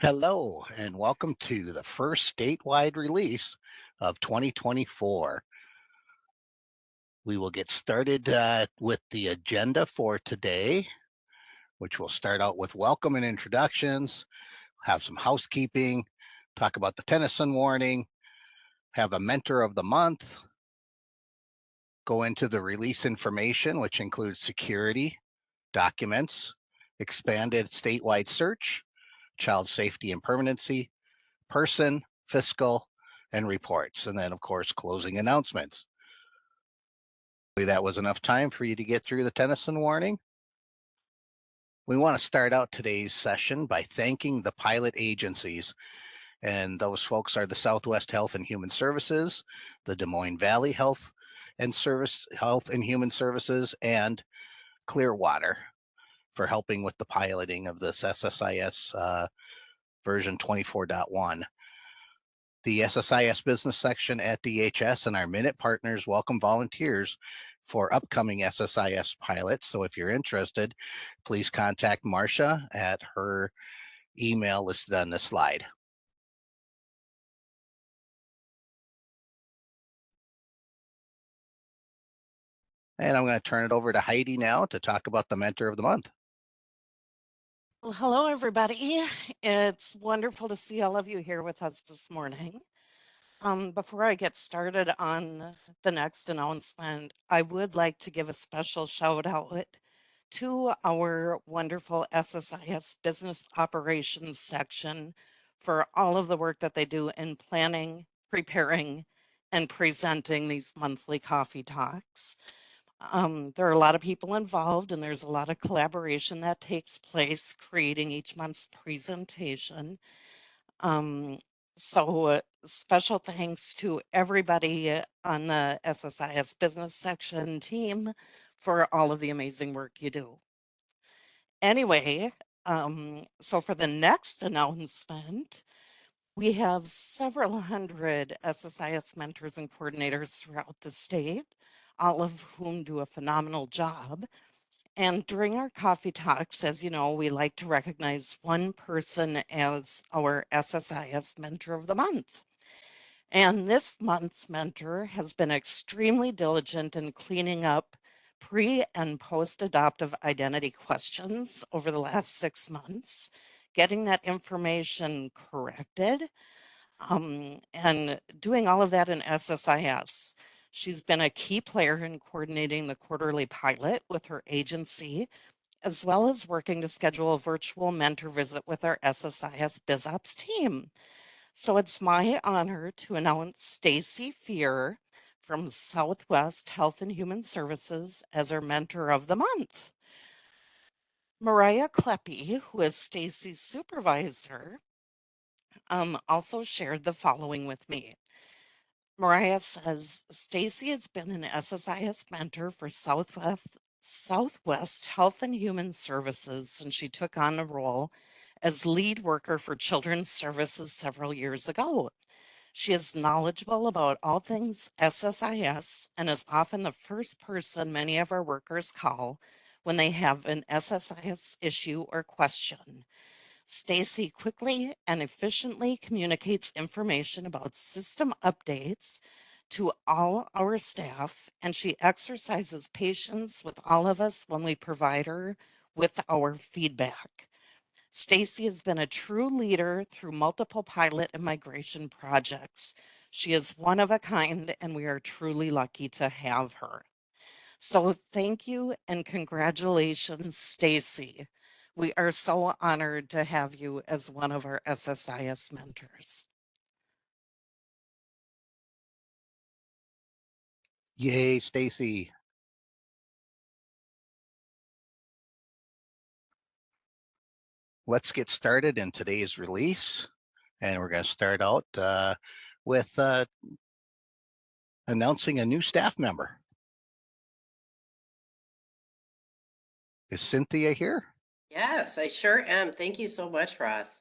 Hello, and welcome to the first statewide release of 2024. We will get started with the agenda for today, which will start out with welcome and introductions, have some housekeeping, talk about the Tennyson warning, have a mentor of the month, go into the release information, which includes security, documents, expanded statewide search, child safety and permanency, person, fiscal, and reports. And then, of course, closing announcements. That was enough time for you to get through the Tennyson warning. We want to start out today's session by thanking the pilot agencies. And those folks are the Southwest Health and Human Services, the Des Moines Valley Health and Human Services, and Clearwater for helping with the piloting of this SSIS version 24.1. The SSIS business section at DHS and our Minute partners welcome volunteers for upcoming SSIS pilots. So if you're interested, please contact Marcia at her email listed on this slide. And I'm going to turn it over to Heidi now to talk about the Mentor of the Month. Well, hello, everybody. It's wonderful to see all of you here with us this morning. Before I get started on the next announcement, I would like to give a special shout out to our wonderful SSIS Business Operations section for all of the work that they do in planning, preparing, and presenting these monthly coffee talks. There are a lot of people involved, and there's a lot of collaboration that takes place creating each month's presentation. Special thanks to everybody on the SSIS business section team for all of the amazing work you do. Anyway, so for the next announcement, we have several hundred SSIS mentors and coordinators throughout the state, all of whom do a phenomenal job. And during our coffee talks, as you know, we like to recognize one person as our SSIS Mentor of the Month. And this month's mentor has been extremely diligent in cleaning up pre and post adoptive identity questions over the last 6 months, getting that information corrected, and doing all of that in SSIS. She's been a key player in coordinating the quarterly pilot with her agency, as well as working to schedule a virtual mentor visit with our SSIS BizOps team. So it's my honor to announce Stacy Fear from Southwest Health and Human Services as our Mentor of the Month. Mariah Kleppy, who is Stacy's supervisor, also shared the following with me. Mariah says Stacy has been an SSIS mentor for Southwest Health and Human Services since she took on a role as lead worker for Children's Services several years ago. She is knowledgeable about all things SSIS and is often the first person many of our workers call when they have an SSIS issue or question. Stacy quickly and efficiently communicates information about system updates to all our staff, and she exercises patience with all of us when we provide her with our feedback. Stacy has been a true leader through multiple pilot and migration projects. She is one of a kind, and we are truly lucky to have her. So thank you and congratulations, Stacy. We are so honored to have you as one of our SSIS mentors. Yay, Stacy. Let's get started in today's release. And we're going to start out with announcing a new staff member. Is Cynthia here? Yes, I sure am. Thank you so much, Ross.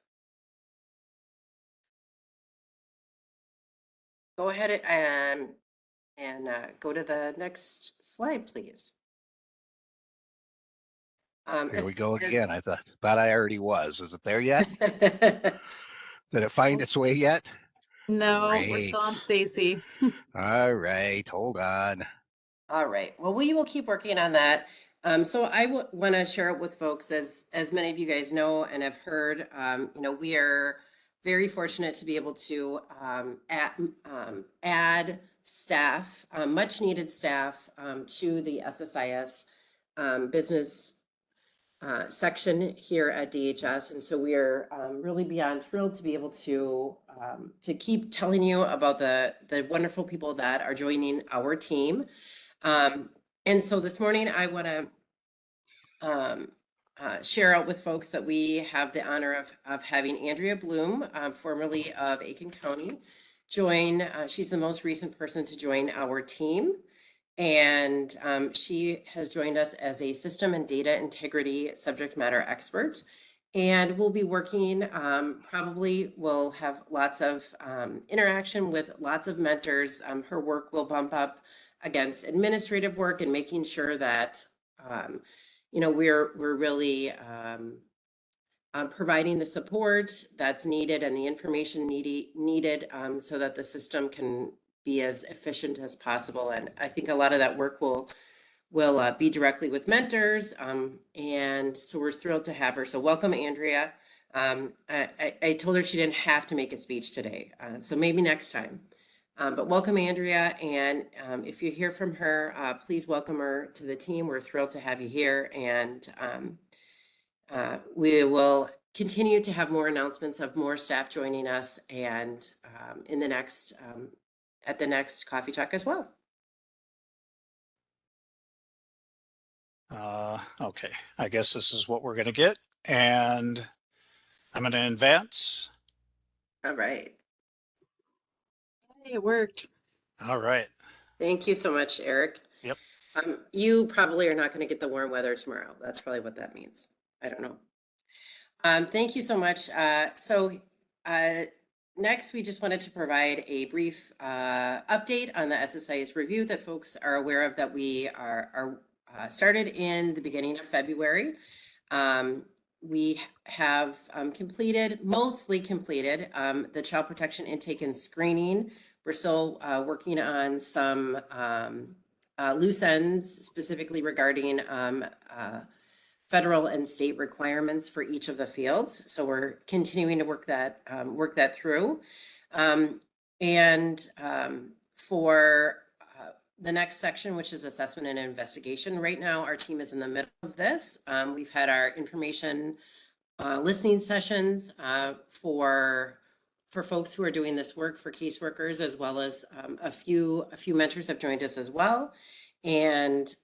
Go ahead and go to the next slide, please. Here we go again. I thought I already was. Is it there yet? Did it find its way yet? No, we're still on Great. Stacy. All right, hold on. All right. Well, we will keep working on that. So I want to share it with folks, as many of you guys know and have heard. We are very fortunate to be able to add staff, much needed staff, to the SSIS business section here at DHS, and so we are really beyond thrilled to be able to keep telling you about the wonderful people that are joining our team. And so this morning I want to share out with folks that we have the honor of having Andrea Bloom, formerly of Aiken County, join. She's the most recent person to join our team. And she has joined us as a system and data integrity subject matter expert. And we'll be working, probably we'll have lots of interaction with lots of mentors. Her work will bump up against administrative work and making sure that, we're really providing the support that's needed and the information needed so that the system can be as efficient as possible. And I think a lot of that work will be directly with mentors. And so we're thrilled to have her. So welcome, Andrea. I told her she didn't have to make a speech today. So maybe next time. But welcome, Andrea. And if you hear from her, please welcome her to the team. We're thrilled to have you here. And we will continue to have more announcements of more staff joining us and in the next at the next coffee talk as well. Okay, I guess this is what we're going to get, and I'm going to advance. All right. Hey, it worked. All right. Thank you so much, Eric. Yep. You probably are not going to get the warm weather tomorrow. That's probably what that means. I don't know. Thank you so much. Next, we just wanted to provide a brief update on the SSIS review that folks are aware of, that we are started in the beginning of February. We have mostly completed the child protection intake and screening. We're still working on some loose ends, specifically regarding federal and state requirements for each of the fields. So we're continuing to work that through. For the next section, which is assessment and investigation, right now our team is in the middle of this. We've had our information listening sessions for folks who are doing this work, for caseworkers, as well as a few mentors have joined us as well. And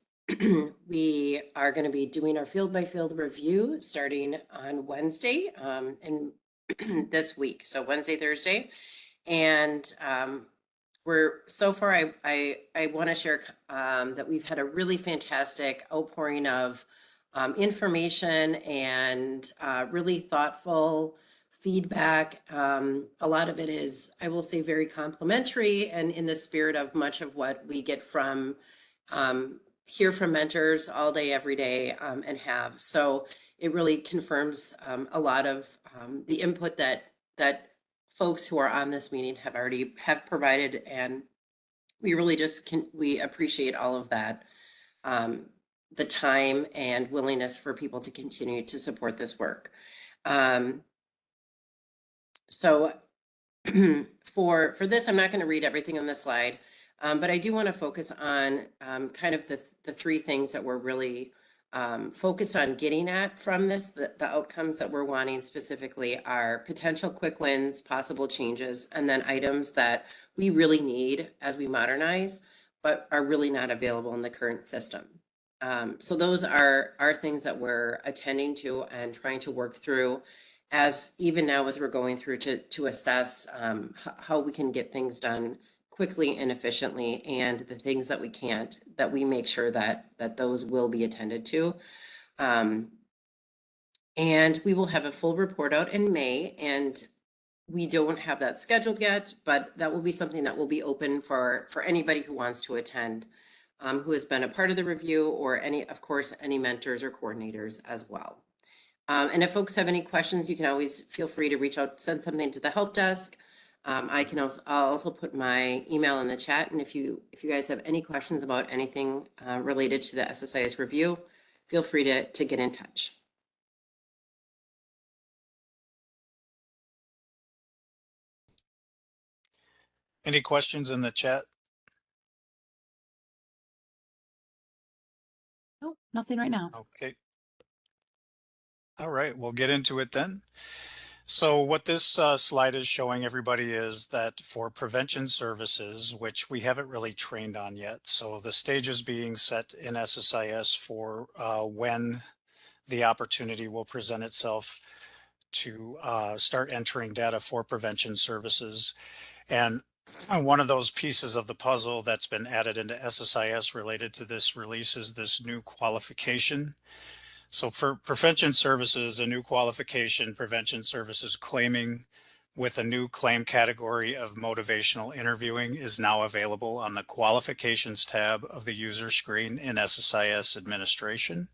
we are going to be doing our field by field review starting on Wednesday and this week. So Wednesday, Thursday. And we're so far, I want to share that we've had a really fantastic outpouring of information and really thoughtful feedback. A lot of it is, I will say, very complimentary and in the spirit of much of what we get from hear from mentors all day, every day, and have. So it really confirms a lot of the input that folks who are on this meeting have provided, and we really we appreciate all of that, the time and willingness for people to continue to support this work. So for this, I'm not going to read everything on this slide. But I do want to focus on kind of the three things that we're really focused on getting at from this. The outcomes that we're wanting specifically are potential quick wins, possible changes, and then items that we really need as we modernize, but are really not available in the current system. So those are things that we're attending to and trying to work through as we're going through to assess how we can get things done quickly and efficiently, and the things that we can't, that we make sure that those will be attended to. And we will have a full report out in May, and we don't have that scheduled yet, but that will be something that will be open for anybody who wants to attend who has been a part of the review, or of course, any mentors or coordinators as well. And if folks have any questions, you can always feel free to reach out, send something to the help desk. I'll also put my email in the chat. And if you guys have any questions about anything related to the SSIS review, feel free to get in touch. Any questions in the chat? Nope, nothing right now. Okay. All right, we'll get into it then. So what this slide is showing everybody is that for prevention services, which we haven't really trained on yet, so the stage is being set in SSIS for when the opportunity will present itself to start entering data for prevention services. And one of those pieces of the puzzle that's been added into SSIS related to this release is this new qualification. So for prevention services, a new qualification, prevention services claiming, with a new claim category of motivational interviewing, is now available on the qualifications tab of the user screen in SSIS administration.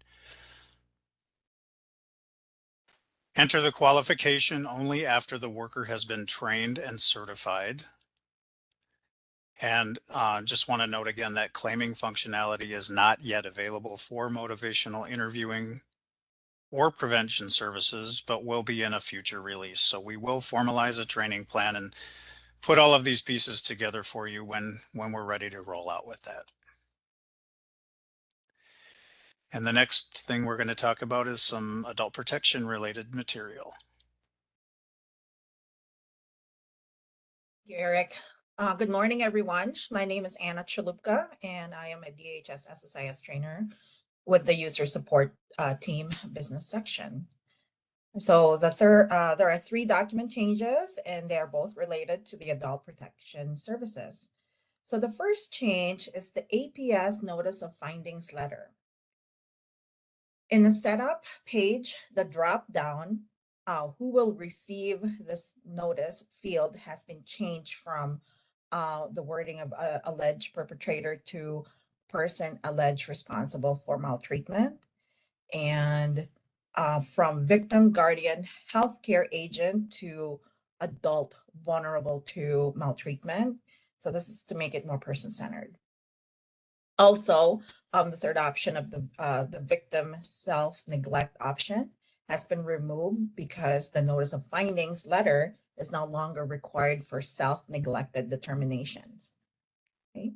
Enter the qualification only after the worker has been trained and certified. And just want to note again that claiming functionality is not yet available for motivational interviewing or prevention services, but will be in a future release. So we will formalize a training plan and put all of these pieces together for you when we're ready to roll out with that. And the next thing we're going to talk about is some adult protection related material. Thank you, Eric. Good morning, everyone. My name is Anna Chalupka, and I am a DHS SSIS trainer with the user support team business section. So there are 3 document changes, and they are both related to the adult protection services. So the first change is the APS notice of findings letter. In the setup page, the drop down, who will receive this notice field has been changed from the wording of alleged perpetrator to person alleged responsible for maltreatment, and from victim guardian healthcare agent to adult vulnerable to maltreatment. So this is to make it more person-centered. Also, the third option of the victim self-neglect option has been removed because the notice of findings letter is no longer required for self-neglected determinations. Okay.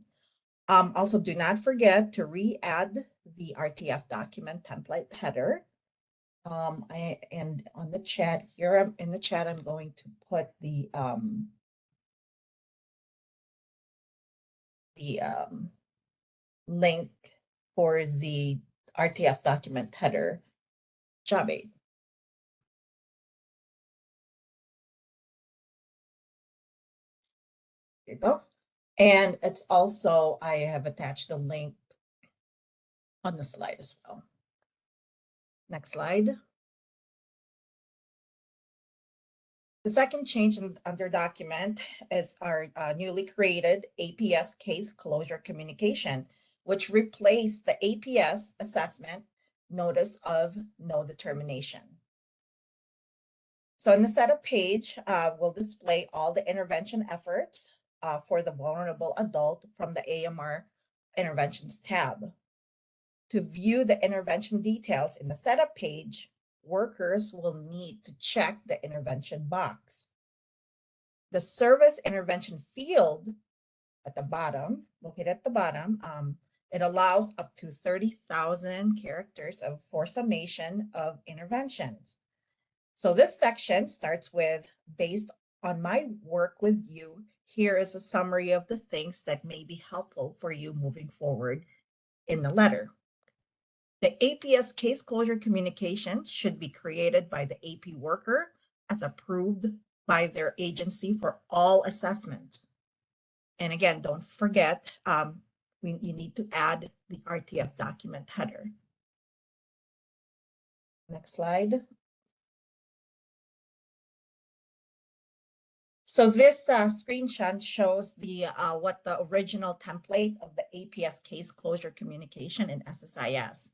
Also, do not forget to re-add the RTF document template header. And on the chat here, in the chat, I'm going to put the link for the RTF document header job aid. Here you go. And it's also, I have attached a link on the slide as well. Next slide. The second change under document is our newly created APS case closure communication, which replaced the APS assessment notice of no determination. So in the setup page, we'll display all the intervention efforts for the vulnerable adult from the AMR interventions tab. To view the intervention details in the setup page, workers will need to check the intervention box. The service intervention field at the bottom, located at the bottom, it allows up to 30,000 characters for summation of interventions. So this section starts with, based on my work with you, here is a summary of the things that may be helpful for you moving forward in the letter. The APS case closure communication should be created by the AP worker as approved by their agency for all assessments. And again, don't forget, you need to add the RTF document header. Next slide. So this screenshot shows the what the original template of the APS case closure communication in SSIS.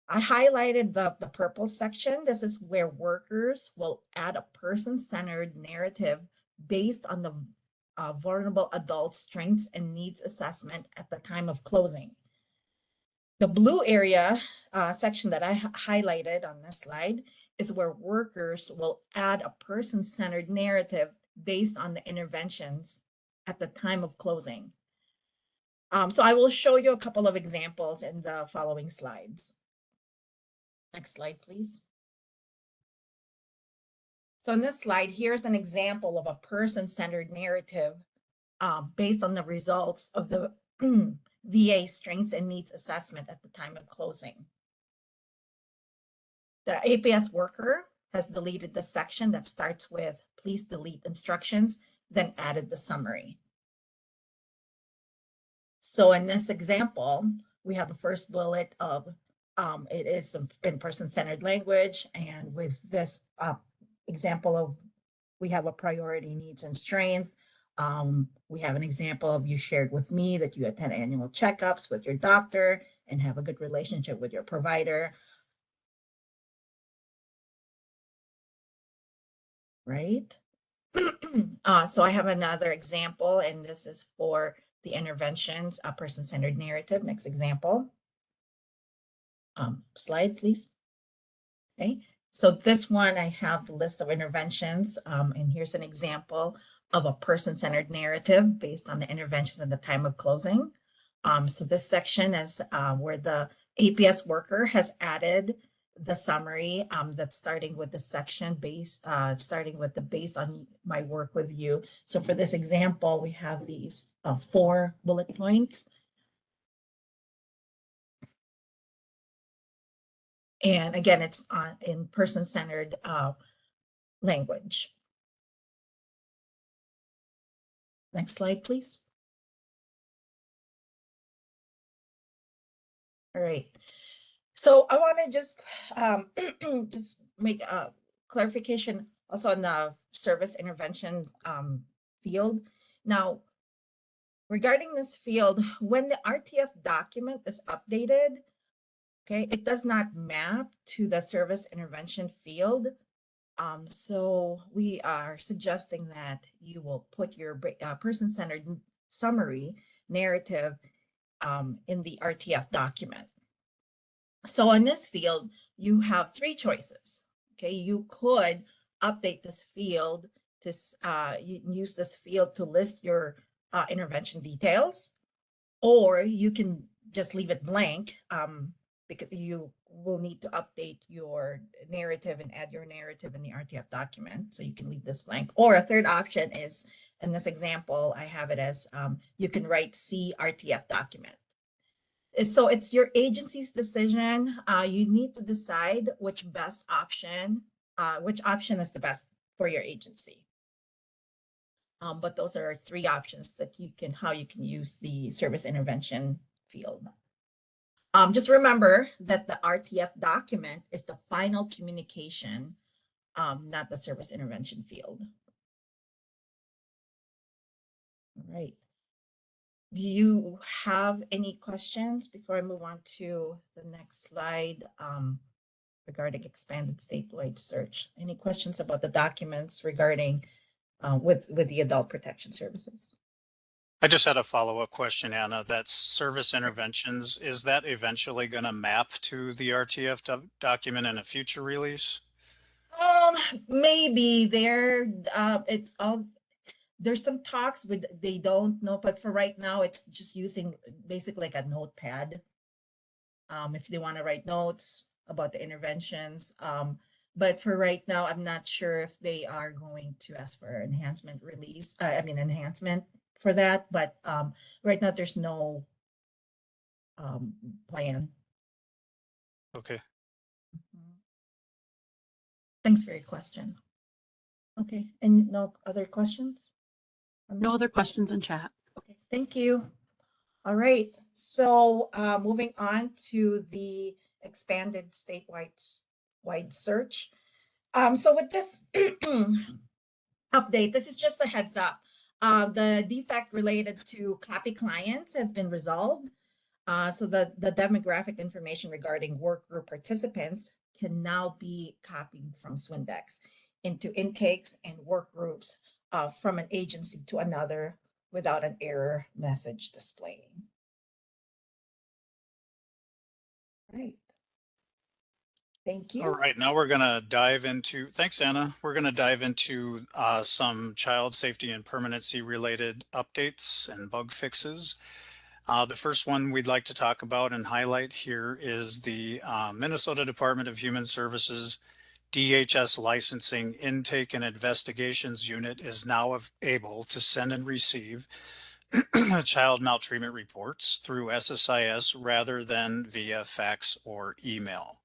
I highlighted the purple section. This is where workers will add a person-centered narrative based on the vulnerable adult strengths and needs assessment at the time of closing. The blue area section that I highlighted on this slide is where workers will add a person-centered narrative based on the interventions at the time of closing. So I will show you a couple of examples in the following slides. Next slide, please. So in this slide, here's an example of a person-centered narrative based on the results of the VA strengths and needs assessment at the time of closing. The APS worker has deleted the section that starts with please delete instructions, then added the summary. So in this example, we have the first bullet of it is in person-centered language, and with this example of we have a priority needs and strengths. We have an example of you shared with me that you attend annual checkups with your doctor and have a good relationship with your provider. Right? So I have another example, and this is for the interventions, a person-centered narrative. Next example. Slide, please. Okay, so this one, I have the list of interventions, and here's an example of a person-centered narrative based on the interventions at the time of closing. So this section is where the APS worker has added the summary that's starting with the section starting with the based on my work with you. So for this example, we have these 4 bullet points. And again, it's in person-centered language. Next slide, please. All right. So I want to just make a clarification also on the service intervention field. Now, regarding this field, when the RTF document is updated, okay, it does not map to the service intervention field. So we are suggesting that you will put your person-centered summary narrative in the RTF document. So in this field, you have 3 choices. Okay, you could update this field to use this field to list your intervention details, or you can just leave it blank because you will need to update your narrative and add your narrative in the RTF document. So you can leave this blank. Or a third option is, in this example, I have it as you can write C RTF document. So it's your agency's decision. You need to decide which option is the best for your agency. But those are 3 options that how you can use the service intervention field. Just remember that the RTF document is the final communication, not the service intervention field. All right. Do you have any questions before I move on to the next slide regarding expanded statewide search? Any questions about the documents regarding with the adult protection services? I just had a follow-up question, Anna. That service interventions, is that eventually going to map to the RTF document in a future release? Maybe it's all, there's some talks, but they don't know. But for right now, it's just using basically like a notepad. If they want to write notes about the interventions. But for right now, I'm not sure if they are going to ask for enhancement for that. But right now, there's no plan. Okay. Thanks for your question. Okay, and no other questions? No other questions in chat. Okay, thank you. All right, so moving on to the expanded statewide search. So with this update. This is just a heads up. The defect related to copy clients has been resolved. So the demographic information regarding work group participants can now be copied from Swindex into intakes and work groups from an agency to another without an error message displaying. Right. Thank All you. right, now we're going to dive into, thanks, Anna. We're going to dive into some child safety and permanency related updates and bug fixes. The first one we'd like to talk about and highlight here is the Minnesota Department of Human Services DHS licensing intake and investigations unit is now able to send and receive child maltreatment reports through SSIS rather than via fax or email.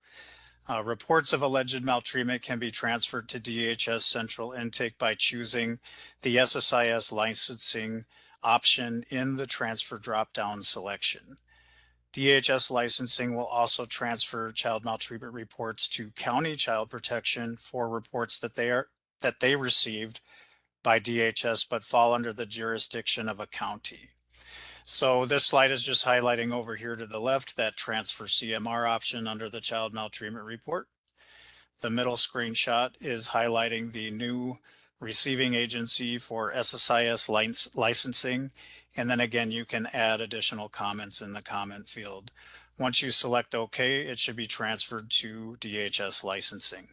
Reports of alleged maltreatment can be transferred to DHS Central Intake by choosing the SSIS licensing option in the transfer drop-down selection. DHS licensing will also transfer child maltreatment reports to County Child Protection for reports that they received by DHS but fall under the jurisdiction of a county. So this slide is just highlighting over here to the left that transfer CMR option under the child maltreatment report. The middle screenshot is highlighting the new receiving agency for SSIS licensing. And then again, you can add additional comments in the comment field. Once you select OK, it should be transferred to DHS licensing.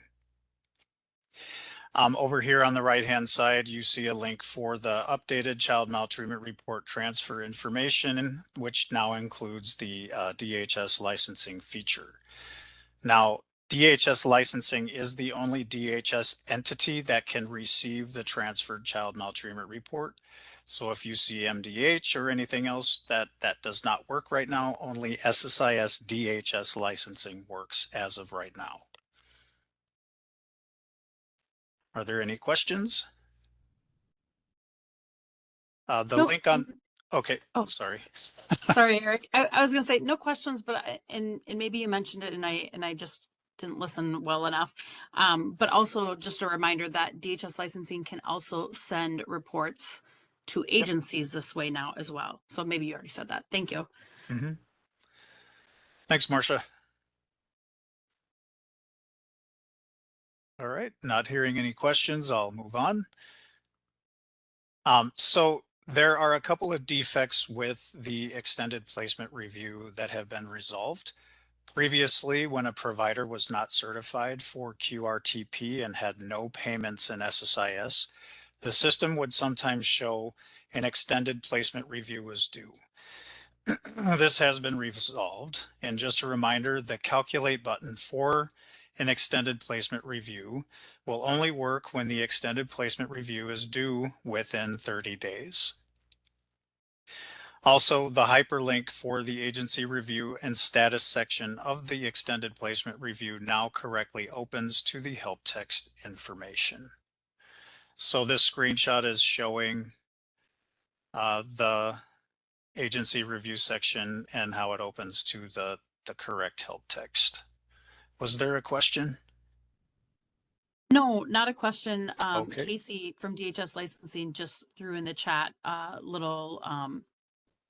Over here on the right-hand side, you see a link for the updated child maltreatment report transfer information, which now includes the DHS licensing feature. Now, DHS licensing is the only DHS entity that can receive the transferred child maltreatment report. So if you see MDH or anything else that does not work right now, only SSIS DHS licensing works as of right now. Are there any questions? The Nope. link on, okay, Oh. sorry. Sorry, Eric. I was gonna say no questions, but and maybe you mentioned it and I just didn't listen well enough. But also just a reminder that DHS licensing can also send reports to agencies this way now as well. So maybe you already said that. Thank you. Mm-hmm. Thanks, Marcia. All right, not hearing any questions, I'll move on. So there are a couple of defects with the extended placement review that have been resolved. Previously, when a provider was not certified for QRTP and had no payments in SSIS, the system would sometimes show an extended placement review was due. This has been resolved, and just a reminder, the calculate button for an extended placement review will only work when the extended placement review is due within 30 days. Also, the hyperlink for the agency review and status section of the extended placement review now correctly opens to the help text information. So this screenshot is showing the agency review section and how it opens to the correct help text. Was there a question? No, not a question. Okay. Casey from DHS licensing just threw in the chat little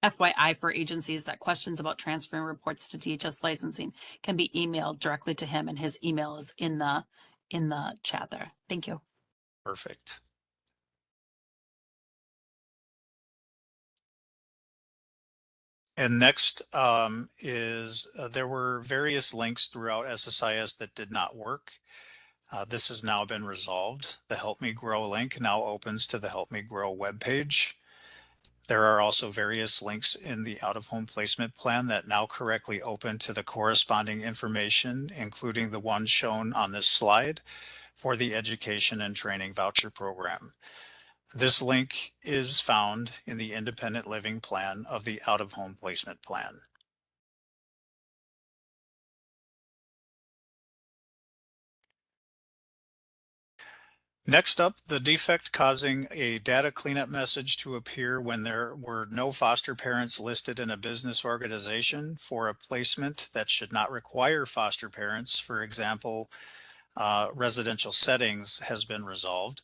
FYI for agencies that questions about transferring reports to DHS licensing can be emailed directly to him, and his email is in the chat there. Thank you. Perfect. And next is there were various links throughout SSIS that did not work. This has now been resolved. The Help Me Grow link now opens to the Help Me Grow webpage. There are also various links in the out-of-home placement plan that now correctly open to the corresponding information, including the one shown on this slide for the Education and Training Voucher Program. This link is found in the independent living plan of the out-of-home placement plan. Next up, the defect causing a data cleanup message to appear when there were no foster parents listed in a business organization for a placement that should not require foster parents, for example, residential settings, has been resolved.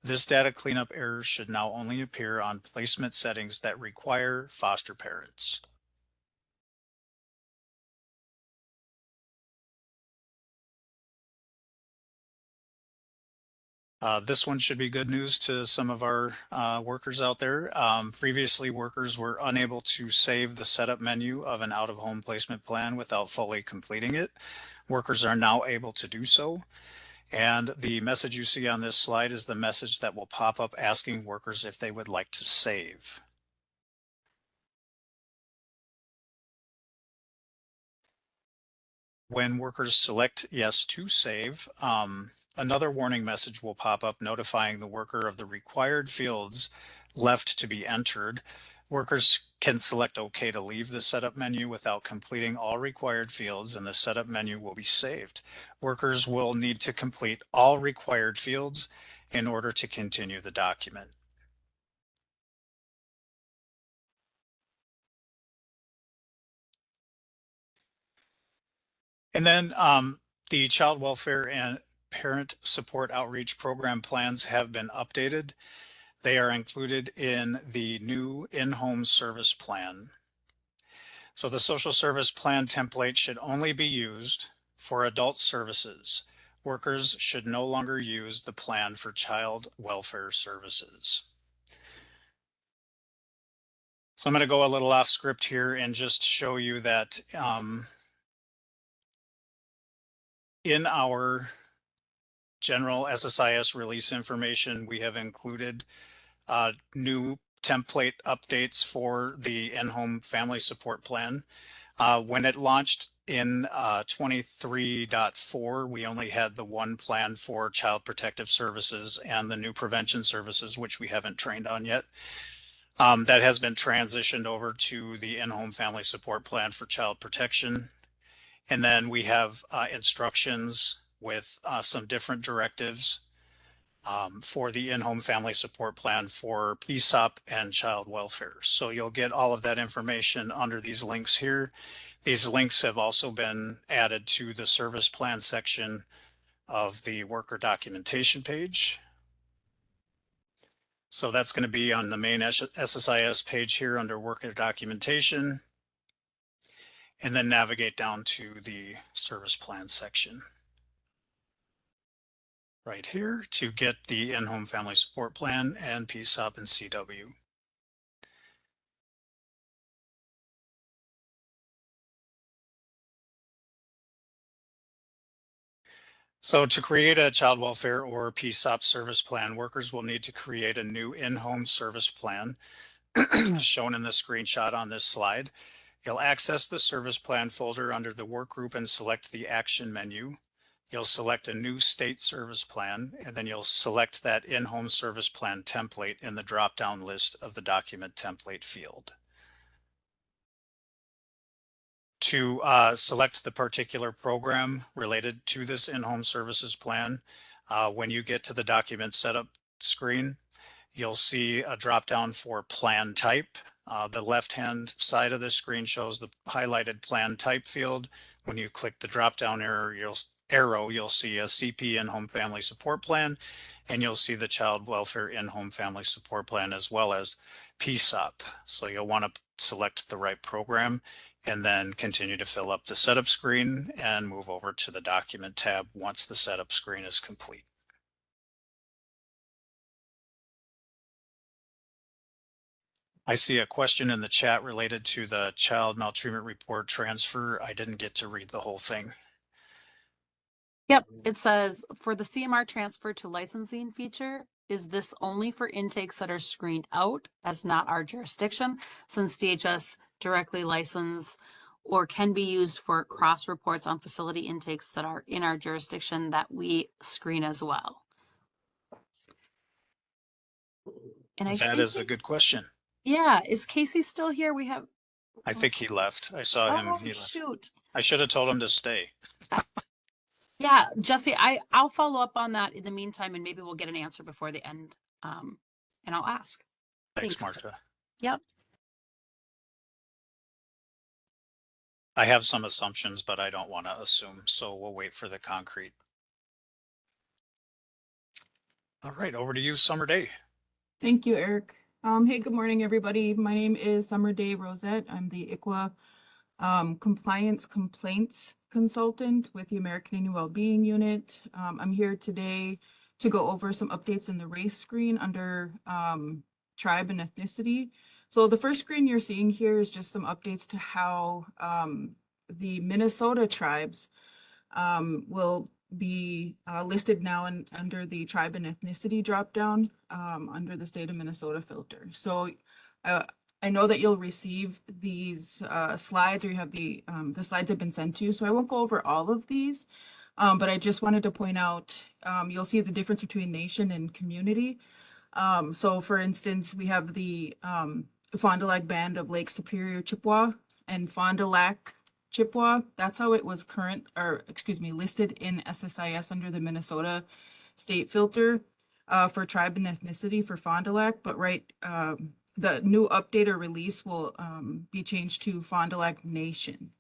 This data cleanup error should now only appear on placement settings that require foster parents. This one should be good news to some of our workers out there. Previously, workers were unable to save the setup menu of an out-of-home placement plan without fully completing it. Workers are now able to do so. And the message you see on this slide is the message that will pop up asking workers if they would like to save. When workers select yes to save, another warning message will pop up notifying the worker of the required fields left to be entered. Workers can select OK to leave the setup menu without completing all required fields, and the setup menu will be saved. Workers will need to complete all required fields in order to continue the document. And then the child welfare and parent support outreach program plans have been updated. They are included in the new in-home service plan. So the social service plan template should only be used for adult services. Workers should no longer use the plan for child welfare services. So I'm going to go a little off script here and just show you that in our general SSIS release information, we have included new template updates for the in-home family support plan. When it launched in 23.4, we only had the one plan for child protective services and the new prevention services, which we haven't trained on yet. That has been transitioned over to the in-home family support plan for child protection. And then we have instructions with some different directives for the in-home family support plan for PSOP and child welfare. So you'll get all of that information under these links here. These links have also been added to the service plan section of the worker documentation page. So that's going to be on the main SSIS page here under worker documentation, and then navigate down to the service plan section right here to get the in-home family support plan and PSOP and CW. So to create a child welfare or PSOP service plan, workers will need to create a new in-home service plan shown in the screenshot on this slide. You'll access the service plan folder under the work group and select the action menu. You'll select a new state service plan, and then you'll select that in-home service plan template in the drop-down list of the document template field. To select the particular program related to this in-home services plan, when you get to the document setup screen, you'll see a drop-down for plan type. The left-hand side of the screen shows the highlighted plan type field. When you click the drop-down arrow, you'll see a CP in-home family support plan, and you'll see the child welfare in-home family support plan as well as PSOP. So you'll want to select the right program and then continue to fill up the setup screen and move over to the document tab once the setup screen is complete. I see a question in the chat related to the child maltreatment report transfer. I didn't get to read the whole thing. Yep, it says for the CMR transfer to licensing feature, is this only for intakes that are screened out as not our jurisdiction, since DHS directly license, or can be used for cross reports on facility intakes that are in our jurisdiction that we screen as well? And That is a good question. Yeah, is Casey still here? We have. I think he left. I saw him. He left. Shoot. I should have told him to stay. Yeah, Jesse, I'll follow up on that in the meantime, and maybe we'll get an answer before the end. And I'll ask. Thanks, Martha. Yep. I have some assumptions, but I don't want to assume, so we'll wait for the concrete. All right, over to you, Summer Day. Thank you, Eric. Hey, good morning, everybody. My name is Summer Day Rosette. I'm the ICWA Compliance Complaints Consultant with the American Indian Wellbeing Unit. I'm here today to go over some updates in the race screen under tribe and ethnicity. So the first screen you're seeing here is just some updates to how the Minnesota tribes will be listed now under the tribe and ethnicity dropdown under the state of Minnesota filter. So I know that you'll receive these slides, or you have the slides have been sent to you. So I won't go over all of these, but I just wanted to point out, you'll see the difference between nation and community. So for instance, we have the Fond du Lac Band of Lake Superior Chippewa and Fond du Lac Chippewa. That's how it was listed in SSIS under the Minnesota state filter for tribe and ethnicity for Fond du Lac. But the new update or release will be changed to Fond du Lac Nation.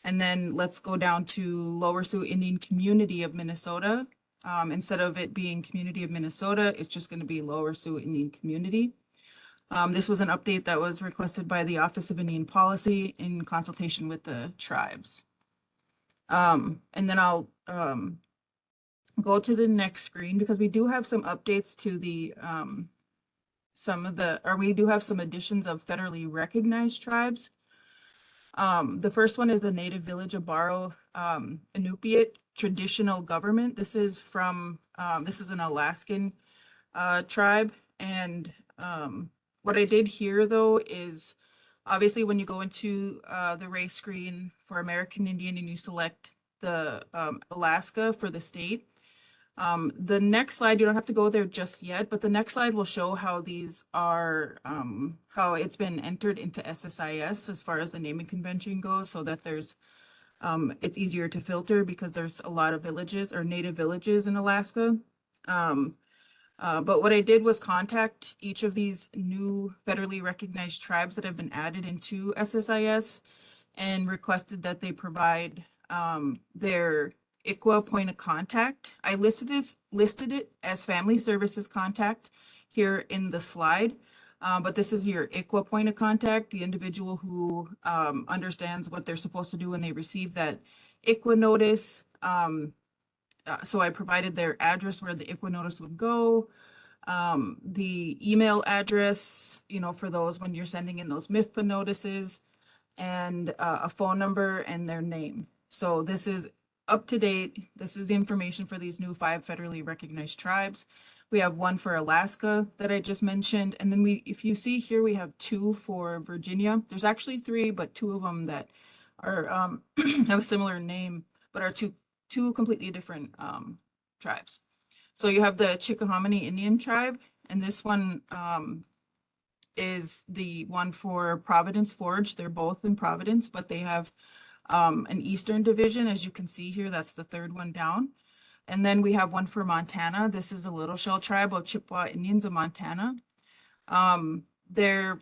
And then let's go down to Lower Sioux Indian Community of Minnesota. Instead of it being Community of Minnesota, it's just going to be Lower Sioux Indian Community. This was an update that was requested by the Office of Indian Policy in consultation with the tribes. And then I'll go to the next screen because we do have some updates to the we do have some additions of federally recognized tribes. The first one is the Native Village of Baro Inupiat Traditional Government. This is from this is an Alaskan tribe, and what I did here, though, is obviously when you go into the race screen for American Indian and you select the Alaska for the state, the next slide, you don't have to go there just yet, but the next slide will show how these are, how it's been entered into SSIS as far as the naming convention goes, so that there's, it's easier to filter because there's a lot of villages or native villages in Alaska. But what I did was contact each of these new federally recognized tribes that have been added into SSIS and requested that they provide their ICWA point of contact. I listed it as family services contact here in the slide, but this is your ICWA point of contact, the individual who understands what they're supposed to do when they receive that ICWA notice. So I provided their address where the ICWA notice would go, the email address, for those when you're sending in those MIFPA notices, and a phone number and their name. So this is up to date. This is the information for these new 5 federally recognized tribes. We have one for Alaska that I just mentioned. And then if you see here, we have 2 for Virginia. There's actually 3, but 2 of them that are have a similar name, but are two completely different tribes. So you have the Chickahominy Indian tribe, and this one is the one for Providence Forge. They're both in Providence, but they have an Eastern division. As you can see here, that's the 3rd one down. And then we have one for Montana. This is the Little Shell tribe of Chippewa Indians of Montana. Their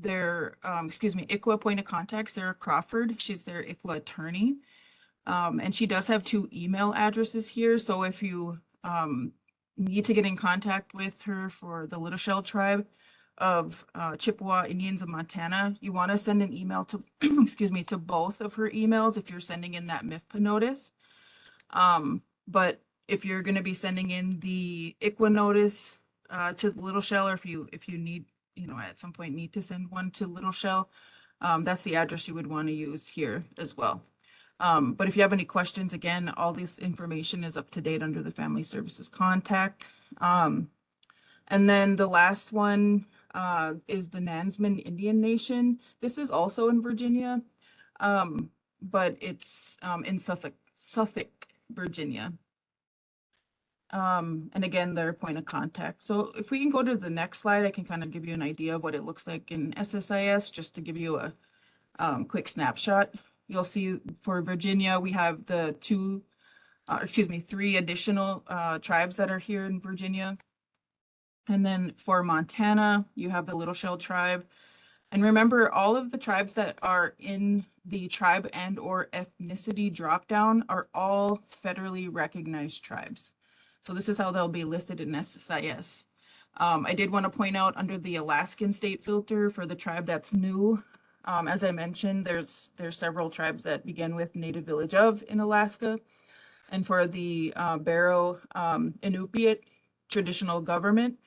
ICWA point of contact, Sarah Crawford. She's their ICWA attorney. And she does have 2 email addresses here. So if you need to get in contact with her for the Little Shell tribe of Chippewa Indians of Montana, you want to send an email to, to both of her emails if you're sending in that MIFPA notice. But if you're going to be sending in the ICWA notice to the Little Shell, or if you need, at some point need to send one to Little Shell, that's the address you would want to use here as well. But if you have any questions, again, all this information is up to date under the Family Services contact. And then the last one is the Nansman Indian Nation. This is also in Virginia, but it's in Suffolk, Virginia. And again, their point of contact. So if we can go to the next slide, I can kind of give you an idea of what it looks like in SSIS, just to give you a quick snapshot. You'll see for Virginia, we have the 3 additional tribes that are here in Virginia. And then for Montana, you have the Little Shell tribe. And remember, all of the tribes that are in the tribe and or ethnicity dropdown are all federally recognized tribes. So this is how they'll be listed in SSIS. I did want to point out under the Alaskan state filter for the tribe that's new. As I mentioned, there's several tribes that begin with Native Village of in Alaska. And for the Barrow Inupiat traditional government,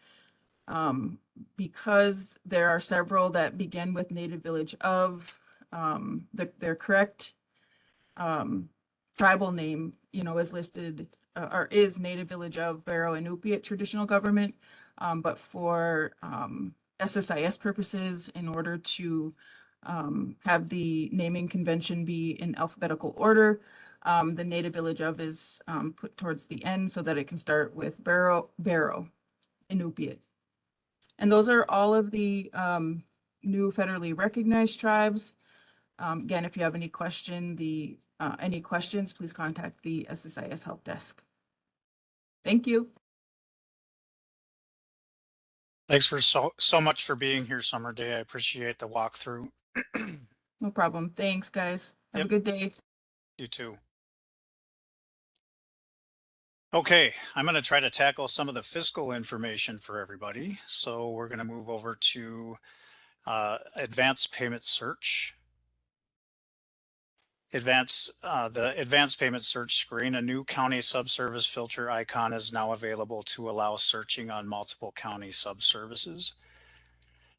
because there are several that begin with Native Village of, their correct tribal name, is listed or is Native Village of Barrow Inupiat traditional government. But for SSIS purposes, in order to have the naming convention be in alphabetical order, the Native Village of is put towards the end so that it can start with Barrow Inupiat. And those are all of the new federally recognized tribes. Again, if you have any questions, please contact the SSIS help desk. Thank you. Thanks for so much for being here, Summer Day. I appreciate the walkthrough. No problem. Thanks, guys. Have Yep. a good day. You too. Okay, I'm going to try to tackle some of the fiscal information for everybody. So we're going to move over to advanced payment search. The advanced payment search screen, a new county subservice filter icon is now available to allow searching on multiple county subservices.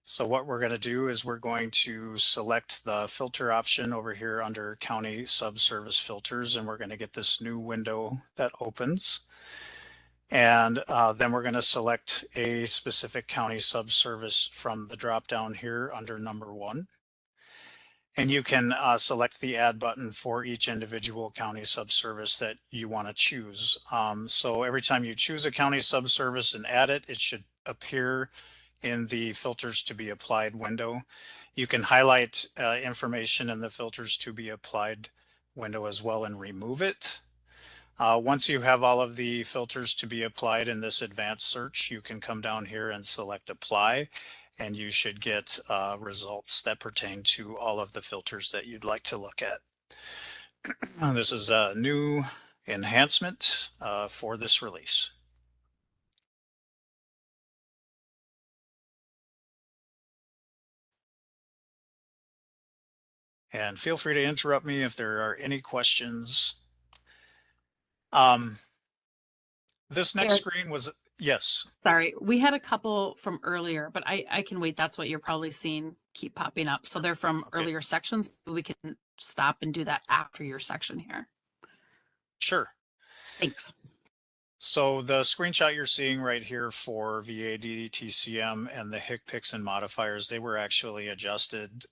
So what we're going to do is we're going to select the filter option over here under county subservice filters, and we're going to get this new window that opens. And then we're going to select a specific county subservice from the drop down here under number 1. And you can select the add button for each individual county subservice that you want to choose. So every time you choose a county subservice and add it, it should appear in the filters to be applied window. You can highlight information in the filters to be applied window as well and remove it. Once you have all of the filters to be applied in this advanced search, you can come down here and select apply, and you should get results that pertain to all of the filters that you'd like to look at. This is a new enhancement for this release. And feel free to interrupt me if there are any questions. This next Eric, screen was, yes. sorry, we had a couple from earlier, but I can wait. That's what you're probably seeing keep popping up. So they're from earlier sections, but we can stop and do that after your section here. Sure. Thanks. So the screenshot you're seeing right here for VADDTCM and the HIC picks and modifiers, they were actually adjusted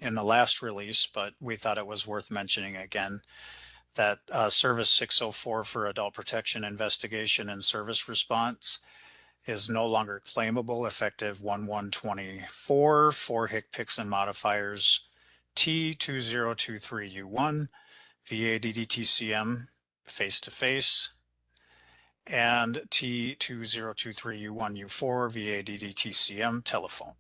in the last release, but we thought it was worth mentioning again that Service 604 for adult protection investigation and service response is no longer claimable effective 1/1/24 for HIC picks and modifiers T2023U1, VADDTCM face-to-face, and T2023U1U4 VADDTCM telephone.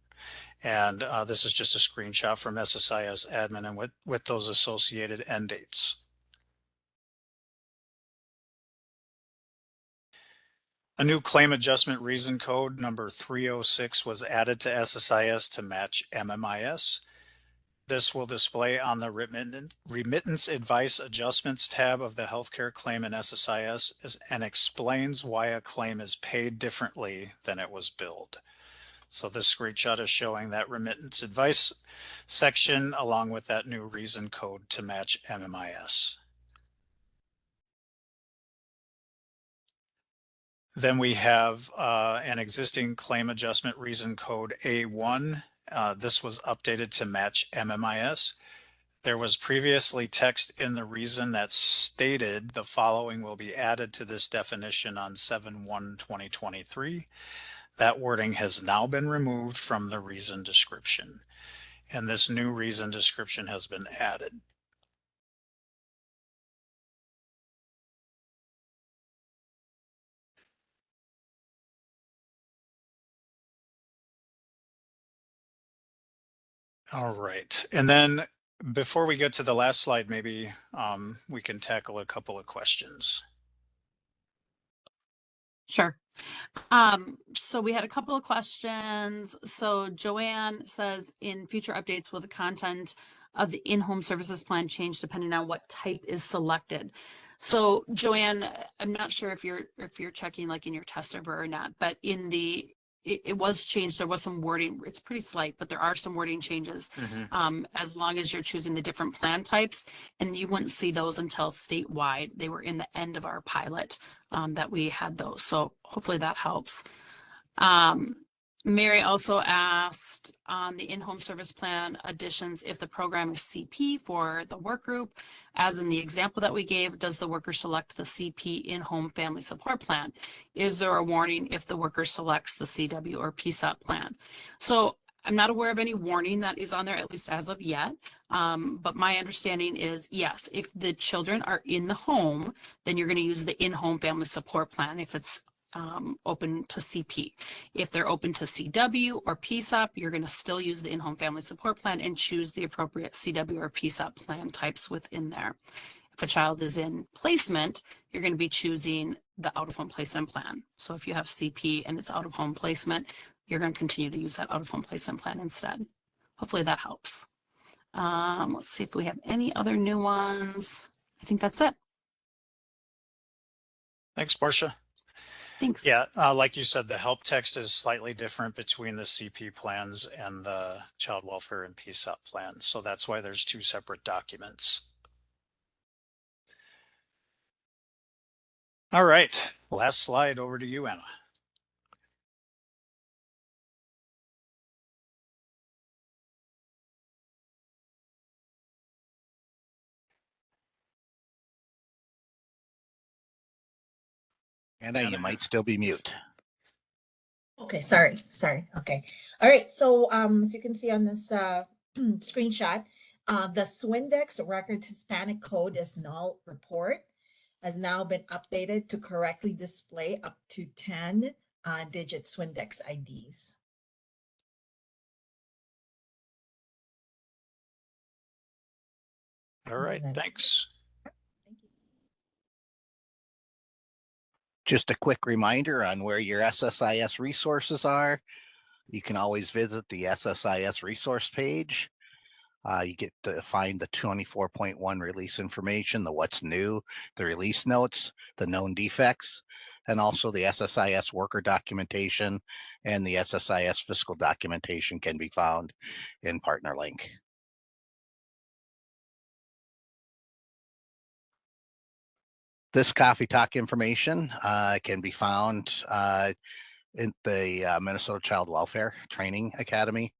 And this is just a screenshot from SSIS admin and with those associated end dates. A new claim adjustment reason code number 306 was added to SSIS to match MMIS. This will display on the Remittance Advice Adjustments tab of the Healthcare Claim in SSIS and explains why a claim is paid differently than it was billed. So this screenshot is showing that Remittance Advice section along with that new reason code to match MMIS. Then we have an existing claim adjustment reason code A1. This was updated to match MMIS. There was previously text in the reason that stated the following will be added to this definition on 7/1/2023. That wording has now been removed from the reason description, and this new reason description has been added. All right, and then before we get to the last slide, maybe we can tackle a couple of questions. Sure. So we had a couple of questions. So Joanne says, in future updates, will the content of the in-home services plan change depending on what type is selected? So Joanne, I'm not sure if you're checking like in your test server or not, but in the it was changed. There was some wording. It's pretty slight, but there are some wording changes. As long as you're choosing the different plan types, and you wouldn't see those until statewide. They were in the end of our pilot that we had those. So hopefully that helps. Mary also asked on the in-home service plan additions, if the program is CP for the work group, as in the example that we gave, does the worker select the CP in-home family support plan? Is there a warning if the worker selects the CW or PSAP plan? So I'm not aware of any warning that is on there, at least as of yet. But my understanding is, yes, if the children are in the home, then you're going to use the in-home family support plan if it's open to CP. If they're open to CW or PSAP, you're going to still use the in-home family support plan and choose the appropriate CW or PSAP plan types within there. If a child is in placement, you're going to be choosing the out-of-home placement plan. So if you have CP and it's out-of-home placement, you're going to continue to use that out-of-home placement plan instead. Hopefully that helps. Let's see if we have any other new ones. I think that's it. Thanks, Portia. Thanks. Yeah, like you said, the help text is slightly different between the CP plans and the child welfare and PSAP plans. So that's why there's two separate documents. All right, last slide, over to you, Anna. Anna, you might still be mute. Okay, sorry. Okay. All right. So as you can see on this screenshot, the Swindex record Hispanic code is null report has now been updated to correctly display up to 10 digit Swindex IDs. All right, thanks. Thank you. Just a quick reminder on where your SSIS resources are. You can always visit the SSIS resource page. You get to find the 24.1 release information, the what's new, the release notes, the known defects, and also the SSIS worker documentation and the SSIS fiscal documentation can be found in Partner Link. This Coffee Talk information can be found in the Minnesota Child Welfare Training Academy,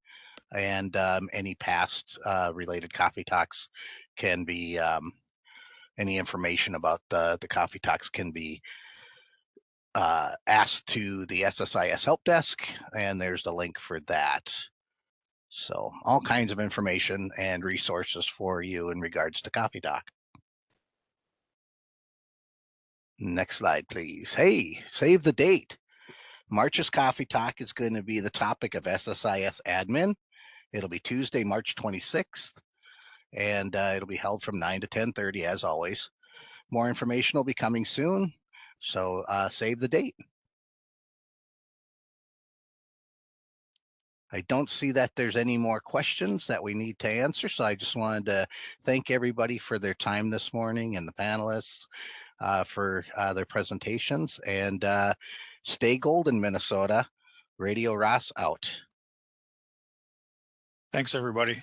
and any past related Coffee Talks can be, any information about the Coffee Talks can be asked to the SSIS help desk, and there's the link for that. So all kinds of information and resources for you in regards to Coffee Talk. Next slide, please. Hey, save the date. March's Coffee Talk is going to be the topic of SSIS admin. It'll be Tuesday, March 26th, and it'll be held from 9 to 10:30 as always. More information will be coming soon, so save the date. I don't see that there's any more questions that we need to answer, so I just wanted to thank everybody for their time this morning and the panelists for their presentations, and stay golden, Minnesota. Radio Ross out. Thanks, everybody.